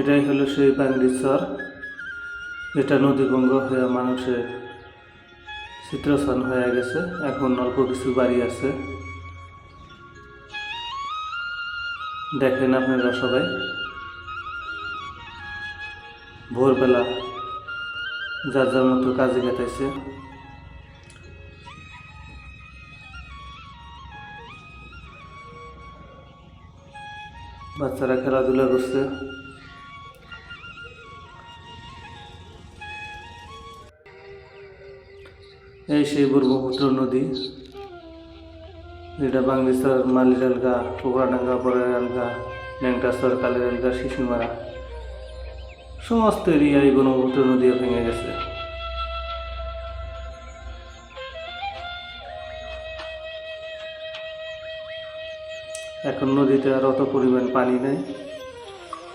এটাই হলো সেই বাংলির চর, যেটা নদীভঙ্গ হয়ে মানুষের চিত্রস্থান হয়ে গেছে। এখন অল্প কিছু বাড়ি আছে, দেখেন আপনারা সবাই। ভোরবেলা যার যার মতো কাজে কাটাইছে। বাচ্চারা খেলাধুলা করছে। এই সেই ব্রহ্মপুত্র নদী, যেটা বাংলিচর, মালিরালগা, পোকরাডাঙ্গা, বড়াইরালগা, ল্যাংটাচর, কালীরালগা, শিশুমারা সমস্ত এরিয়ায় ব্রহ্মপুত্র নদী ভেঙে গেছে। এখন নদীতে আর অত পরিমাণ পানি নেই,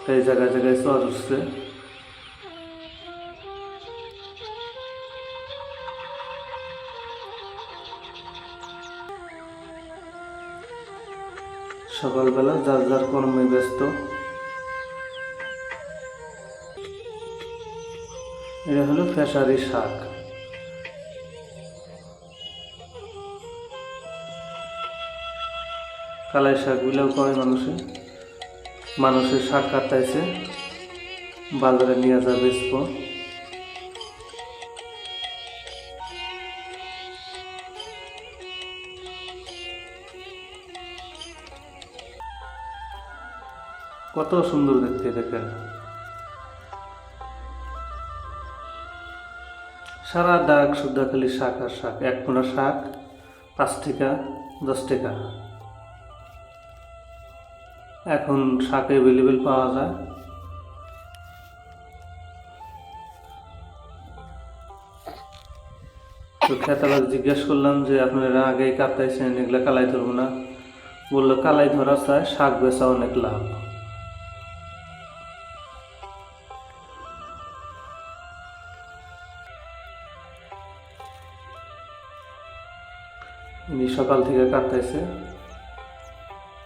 তাই জায়গায় জায়গায় চর উঠছে। সকালবেলা যার যার কর্মে ব্যস্ত। এটা হলো খেসারি শাক। কালাই শাকগুলোও করে মানুষের শাক কাটাইছে, বাজারে নিয়ে যা বেচব। কত সুন্দর দেখতে, দেখেন। সারা ডাক শুদ্ধা খালি শাক আর শাক। এক কোনা শাক 5 টাকা 10 টাকা। এখন শাক অ্যাভেলেবেল পাওয়া যায়। তো খেতালাক জিজ্ঞেস করলাম যে আপনারা আগেই কাটাইছেন, এগুলা কালাই ধরবো না? বললো কালাই ধরা চায়, শাক বেচা অনেক লাভ। উনি সকাল থেকে কাটতেছে,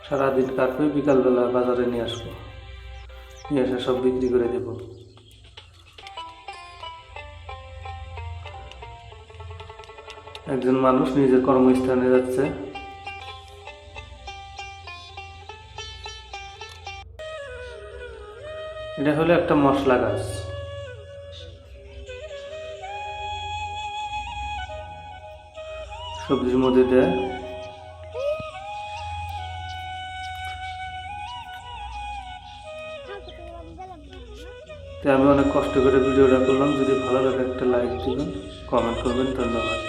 সারাদিন কাটবে, বিকালবেলা বাজারে নিয়ে আসবো, নিয়ে এসে সব বিক্রি করে দেব। একজন মানুষ নিজের কর্মস্থানে যাচ্ছে। এটা হলো একটা মশলা গাছ। সবজির মধ্যে দেয়। আমি অনেক কষ্ট করে ভিডিওটা করলাম। যদি ভালো লাগে একটা লাইক দিবেন, কমেন্ট করবেন। ধন্যবাদ।